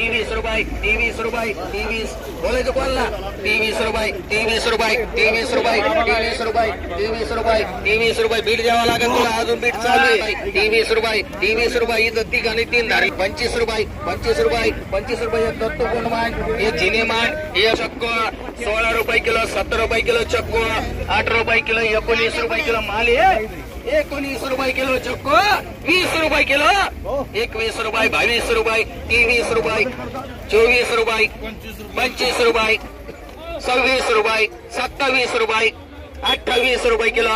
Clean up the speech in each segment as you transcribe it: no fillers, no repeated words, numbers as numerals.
23 रुपये 23 रुपये 23 बोलायचं कोणाला 23 रुपये 23 रुपये 23 रुपये 23 रुपये 23 रुपये 23 रुपये बीट द्यावा लागेल तुला अजून बीट चालू आहे 23 रुपये 23 रुपये इथं ती गाणी 3 धारी 25 रुपये 25 रुपये 25 रुपये एक दत्तो कोण मान हे जिने मान हे चक्को 16 रुपये किलो 17 रुपये किलो चक्को 8 रुपये किलो 19 रुपये किलो माल आहे 19 रुपये किलो चक्को 20 रुपये किलो 21 रुपये 22 रुपये 23 रुपये 24 रुपये 25 रुपये 26 रुपये 27 रुपये 28 रुपये किलो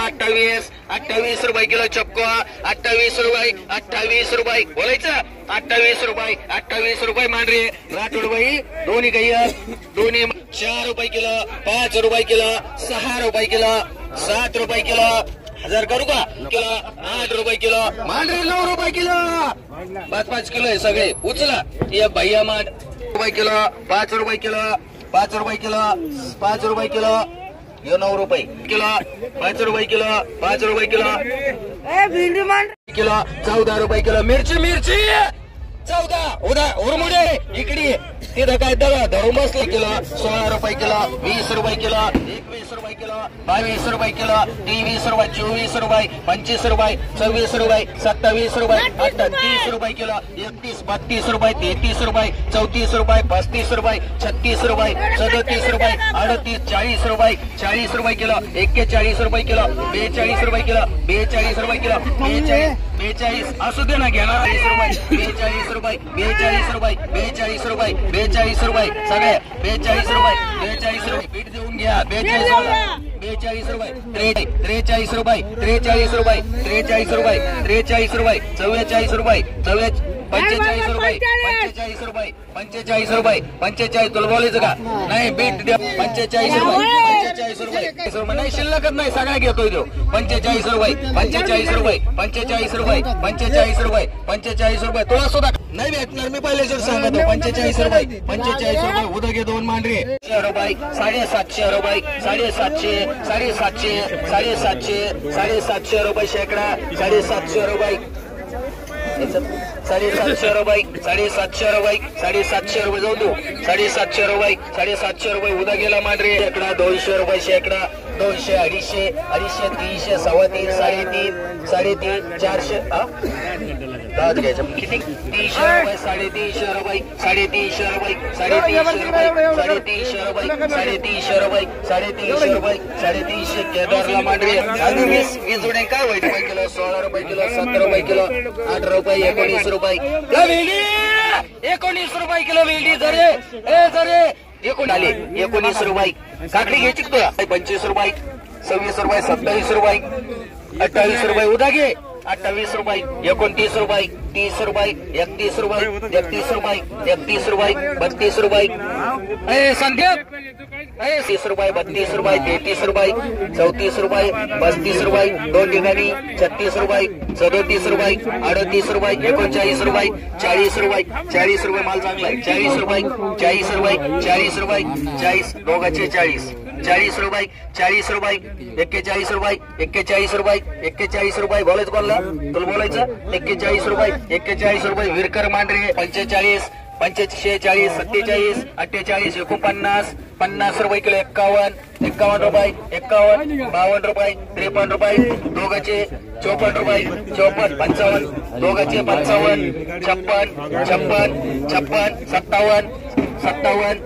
28 रुपये किलो चक्को 28 रुपये बोलायचं 28 रुपये मांडरे राठोड बाई दोन्ही दोन्ही 4 रुपये किलो 5 रुपये किलो 6 रुपये किलो 7 रुपये किलो 1000 करू का किलो 8 रुपये किलो मांडरे 9 रुपये किलो 5 किलो आहे सगळे उचला एक भैया मांड रुपये किलो 5 रुपये किलो 5 रुपये किलो 5 रुपये किलो ये 9 रुपये किलो 5 रुपये किलो 5 रुपये किलो किलो 14 रुपये किलो मिरची 14 उदा उरमुडे इकडे तिथं काय धरून बसलं किलो 16 रुपये किलो 20 रुपये किलो 21 रुपये किलो 22 रुपये किलो 23 रुपये 24 रुपये 25 रुपये 26 रुपये 27 रुपये 38 रुपये किलो 31 32 रुपये 33 रुपये 34 रुपये 35 रुपये 36 रुपये 37 रुपये 38 40 रुपये 40 रुपये किलो 41 रुपये किलो 42 रुपये किलो 42 रुपये किलो 42 असू दे ना घेणार 42 रुपये 42 रुपये 42 रुपये 42 रुपये सगळे 42 रुपये पीठ देऊन घ्या 42 रुपये 43 रुपये 43 रुपये 43 रुपये 43 रुपये 44 रुपये 45 रुपये 45 रुपये 45 रुपये 45 तुला बोलायचं का नाही बीट द्या 45 रुपये नाही शिल्लकच नाही सगळ्या घेतोय तो 45 रुपये 45 रुपये 45 रुपये 45 रुपये 45 रुपये तुला सुद्धा नाही भेटणार मी पहिले जर सांगतो 45 रुपये 45 रुपये उद्या घे 2 मांडरे 700 रुपये 750 रुपये 750 750 750 रुपये शेकडा 750 रुपये 750 रुपये 750 रुपये 750 रुपये जाऊ तू 750 रुपये 750 रुपये उद्या गेला मांडरे शेकडा 200 रुपये शेकडा 200 250 250 300 3.5 3.5 400 दाद घ्यायचं किती 300 रुपये 350 रुपये 350 रुपये 350 रुपये 350 रुपये 350 रुपये 350 केदारला मांडवी आणि 20 जोडे काय होईल रुपये किलो 16 रुपये किलो 17 रुपये किलो 8 रुपये 19 रुपये 19 रुपये किलो वेली जरे जरे 19 रुपये काकडी घ्यायची तुला 25 रुपये 26 रुपये 27 रुपये 28 रुपये उद्या घे 28 रुपये 29 रुपये 30 रुपये 31 रुपये 31 रुपये 31 रुपये 32 रुपये संध्या 30 रुपये 32 रुपये 33 रुपये 34 रुपये 35 रुपये 2 ठिकाणी 36 रुपये 37 रुपये 38 रुपये 39 रुपये 40 रुपये 40 रुपये माल चांगला आहे 40 रुपये 40 रुपये 40 रुपये 40 दोघांचे 40 रुपये 40 रुपये 41 रुपये 41 रुपये 41 रुपये बोलायचं कोणला तुला बोलायचं 41 रुपये 41 रुपये विरकर मांडरे 45 45 47 48 49 50 रुपये किलो 51 रुपये 51 52 रुपये 53 रुपये दोघांचे 54 रुपये 54 55 दोघांचे 55 56 56 56 57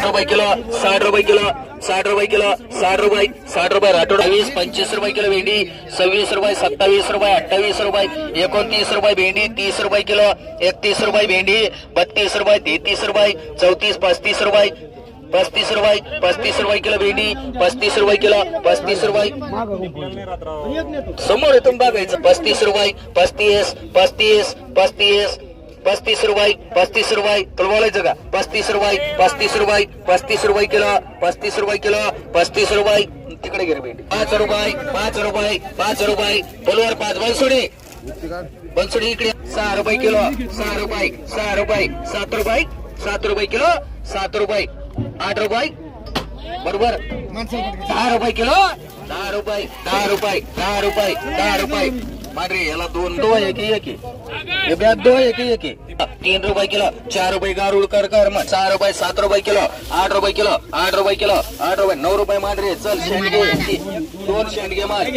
रुपये किलो 60 रुपये किलो 60 रुपये किलो 60 रुपये राठोड 25 रुपये किलो भेंडी 26 रुपये 27 रुपये 28 रुपये 29 रुपये भेंडी 30 रुपये किलो 31 रुपये भेंडी 32 रुपये 33 रुपये 34 35 रुपये 35 रुपये किलो भेंडी 35 रुपये किलो 35 रुपये समोर येथून बघायचं 35 रुपये 35 रुपये तुला बोलायचं का 35 रुपये किलो 35 रुपये तिकडे गेले भेंडी 5 रुपये बोलवर 5 बनसोडी इकडे 6 रुपये किलो 6 रुपये 7 रुपये किलो 7 रुपये 8 रुपये बरोबर 10 रुपये किलो 10 रुपये 10 रुपये 10 रुपये 10 रुपये मांडरी याला 2 2 1 1 ये बॅग 2 1 1 3 रुपये किलो 4 रुपये गारुड कर 6 रुपये 7 रुपये किलो 8 रुपये किलो 8 रुपये किलो 8 रुपये 9 रुपये मांडरी चल शेंडगे 2 शेंडगे मार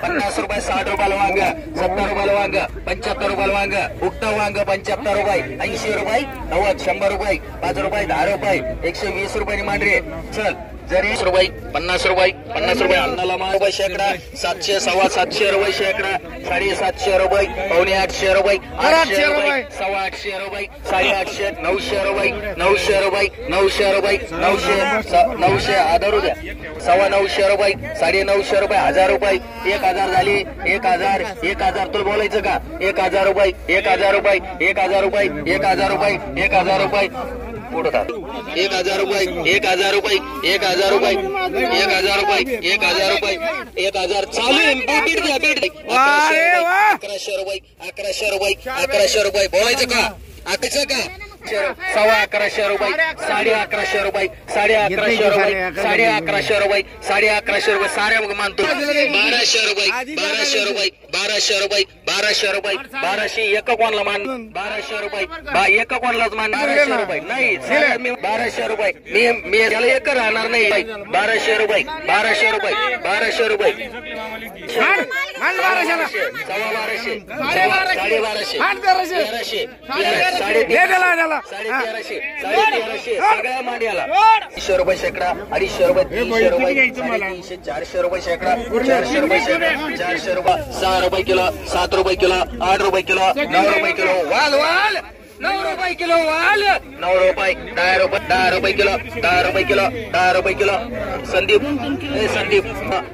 50 रुपये 60 रुपयाला वांग 70 रुपयाला वांग 75 रुपयाला वांग उक्ता वांग 75 रुपये 80 रुपये 90 100 रुपये 5 रुपये 10 रुपये 120 रुपयानी मांडरी चल जरी 50 रुपये अन्नाला रुपये शेकडा 700 सव्वा 700 रुपये शेकडा 750 रुपये पावणे 800 रुपये 800 रुपये सव्वा 800 रुपये 850 900 रुपये 900 रुपये 900 रुपये 900 आधार द्या सव्वा 900 रुपये 950 रुपये 1000 रुपये 1000 झाली 1000 तुला बोलायचं का 1000 रुपये 1000 रुपये 1000 रुपये 1000 रुपये 1000 रुपये पुढे 1000 रुपये 1000 रुपये 1000 रुपये 1000 रुपये 1000 रुपये 1000 चालू आहे बीट द्या 1100 रुपये 1100 रुपये बोलायचं का आकायचं का 11.25 रुपये 11.5 रुपये 11.5 रुपये 11.5 रुपये 11.5 रुपये साऱ्या मानतो 1200 रुपये 1200 रुपये 1200 रुपये 1200 रुपये 1200 एक कोणला मान 1200 रुपये एक कोणलाच मान 1200 रुपये नाही 1200 रुपये मी याला एक राहणार नाही 1200 रुपये 1200 रुपये 1200 रुपये 1300 सगळ्या मांड्याला 200 रुपये शेकडा 250 रुपये 300 रुपये 300 400 रुपये शेकडा 400 रुपये शेकडा 400 रुपये 6 रुपये किलो 7 रुपये किलो 8 रुपये किलो 9 रुपये किलो वाल 9 रुपये किलो वाल 9 रुपये 10 रुपये 10 रुपये किलो 10 रुपये किलो 10 रुपये किलो संदीप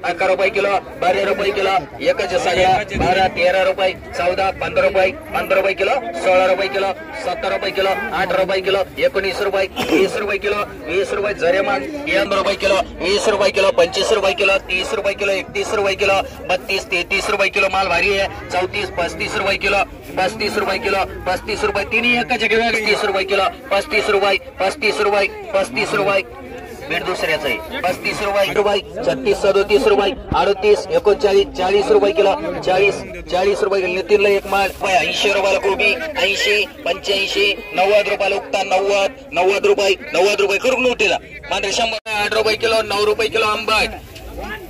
11 रुपये किलो 12 रुपये किलो एकच साड्या 12 13 रुपये 14 15 रुपये 15 रुपये किलो 16 रुपये किलो 17 रुपये किलो 18 रुपये किलो 19 रुपये 20 रुपये किलो 20 रुपये जरेमान 1 रुपये किलो 20 रुपये किलो 25 रुपये किलो 30 रुपये किलो 31 रुपये किलो 32 33 रुपये किलो माल भारी है 34 35 रुपये किलो 35 रुपये किलो 35 रुपये तीन एक जगह 30 रुपये किलो 35 रुपये 35 रुपये 35 रुपये बीट दुसऱ्याचं आहे 35 रुपये 36 37 रुपये 38 39 40 रुपये किलो 40 रुपये नितीनला एक माल 80 रुपयाला कोबी 80 85 90 रुपयाला उगता 90 रुपये करून नोटीला मात्र 100 8 रुपये किलो 9 रुपये किलो आंबट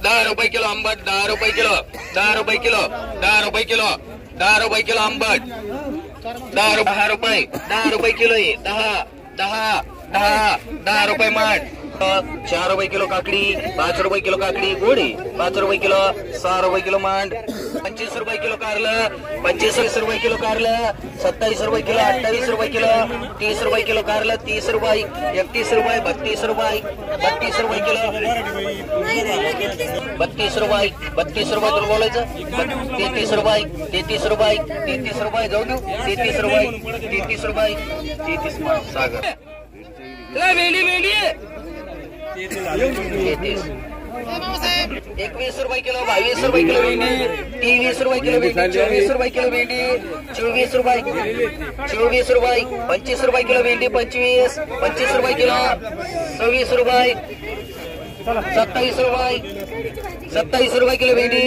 10 रुपये किलो आंबट 10 रुपये किलो 10 रुपये किलो 10 रुपये किलो 10 रुपये किलो आंबट 10 रुपये किलो आहे 10 रुपये माठ 4 रुपये किलो काकडी 5 रुपये किलो काकडी गोडी 5 रुपये किलो 6 रुपये किलो मांड 25 रुपये किलो कारलं 25 रुपये किलो कारलं 27 रुपये किलो 28 रुपये किलो 30 रुपये किलो कारलं 30 रुपये 31 रुपये 32 रुपये 32 रुपये किलो 32 रुपये तुला बोलायचं 33 रुपये जाऊ देऊ 33 रुपये 33 सागर वेली 21 रुपये किलो 22 रुपये किलो भेंडी 23 रुपये किलो भेंडी 24 रुपये किलो भेंडी 24 रुपये 25 रुपये किलो भेंडी 25 रुपये किलो 26 रुपये 27 रुपये किलो भेंडी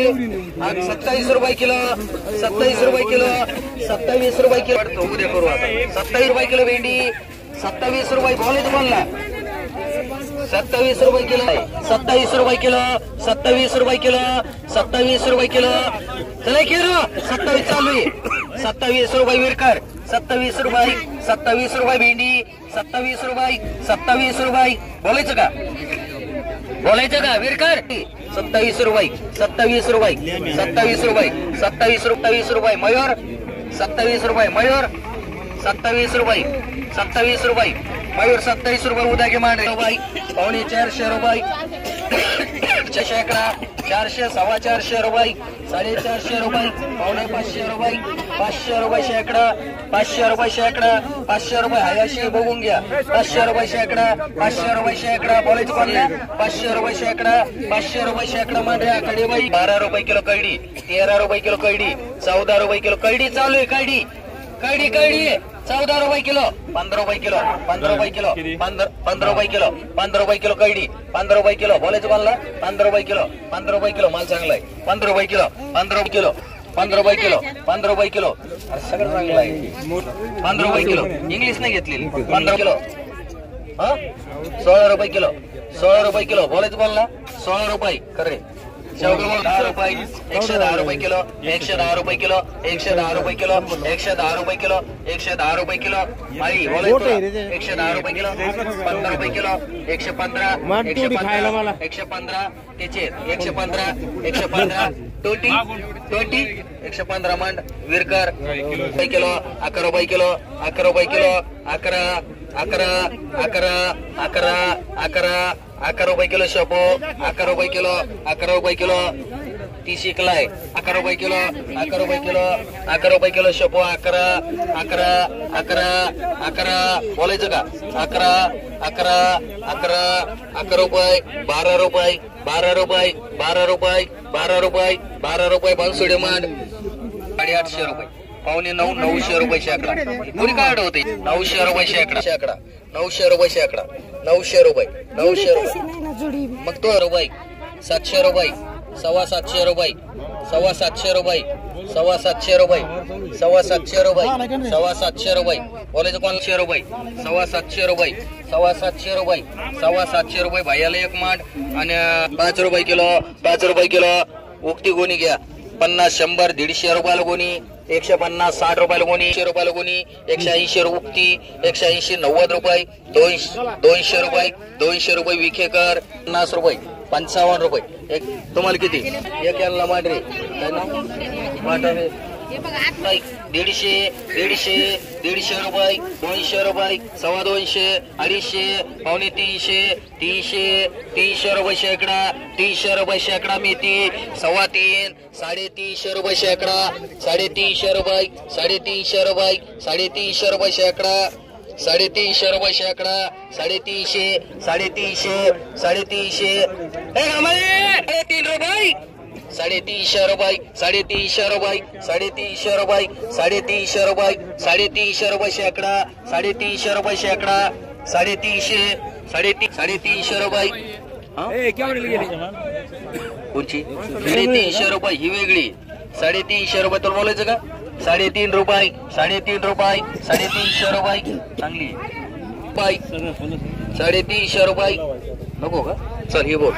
27 रुपये किलो 27 रुपये किलो 27 रुपये किलो उद्या करू आता 27 रुपये किलो भेंडी 27 रुपये बोलायचं बोलला 27 रुपये किलो 27 रुपये किलो 27 रुपये किलो 27 रुपये किलो चला की 27 चालू आहे 27 रुपये विरकर 27 रुपये भेंडी 27 रुपये बोलायचं का विरकर 27 रुपये मयूर 27 रुपये मयूर 27 रुपये उद्या घे मांडे पावणे 400 रुपये शेकडा 400 सव्वा 400 रुपये 450 रुपये पावणे 500 रुपये 500 रुपये शेकडा 500 रुपये हायाशी बघून घ्या 500 रुपये शेकडा बोलायचं कोणला 500 रुपये शेकडा मध्ये कडे बाई 12 रुपये किलो कैडी 13 रुपये किलो कैडी 14 रुपये किलो कैडी चालू आहे कैडी 14 रुपये किलो 15 रुपये किलो 15 रुपये किलो 15 रुपये किलो कैडी 15 रुपये किलो बोलायचं मला 15 रुपये किलो माल चांगला आहे 15 रुपये किलो ₹15 किलो, ₹15 किलो. अरे सगळं चांगलं आहे. ₹15 किलो. इंग्लिश नाही घेतलेली. 15 किलो. हा ₹16 किलो, ₹16 किलो. बोलायचं बोल ना. ₹16 खरे. ₹10, ₹110 kilo, ₹110 kilo, ₹110 kilo, ₹110 kilo, ₹110 kilo. माळी बोलायचं ₹110 किलो, ₹15 किलो, ₹115, ₹115 त्याचे ₹115, ₹115 20 ₹115 मंड. विरकर किलो, ₹11 किलो, ₹11 किलो, ₹11 किलो शेपो, ₹11 किलो, ₹11 किलो. ती शिकलाय. ₹11 किलो, ₹11 किलो, ₹11 किलो शेपो. 11 बोलायचं का. 11 रुपये, ₹12, ₹12 बनसोडे मांड. ₹850, ₹8.5, ₹900 शेकडा. कोणी काय होते. ₹900 शेकडा, ₹900 शेकडा, ₹900. मग तो रुपये ₹700, ₹750, ₹750, ₹750. बोलायचं कोण ₹700, ₹750, भाईयाला एक मांड. आणि ₹5 किलो, ₹5 किलो. उक्ती गोणी घ्या. 50, 100, ₹150 गोणी. 150, ₹60 गोणी. ₹100 गोणी. 180 उक्ती. 180, ₹90. ₹200 विखेकर. ₹50, ₹55. एक तुम्हाला किती एक यांना मांडरे काय ना मांडरे. ₹150, ₹200, ₹200, ₹250, ₹250, ₹300 शेकडा. ₹300 शेकडा. मेथी ₹3.25, ₹350 शेकडा. ₹350, ₹350 शेकडा. ₹350 शेकडा. ₹350, ₹350. ₹350 शेकडा. ₹350 शेकडा. ₹350 कोणची ₹350 ही वेगळी. ₹350 तर बोलायचं का. ₹3.5, ₹350 चांगली. ₹350 नको का. चल हे बोल.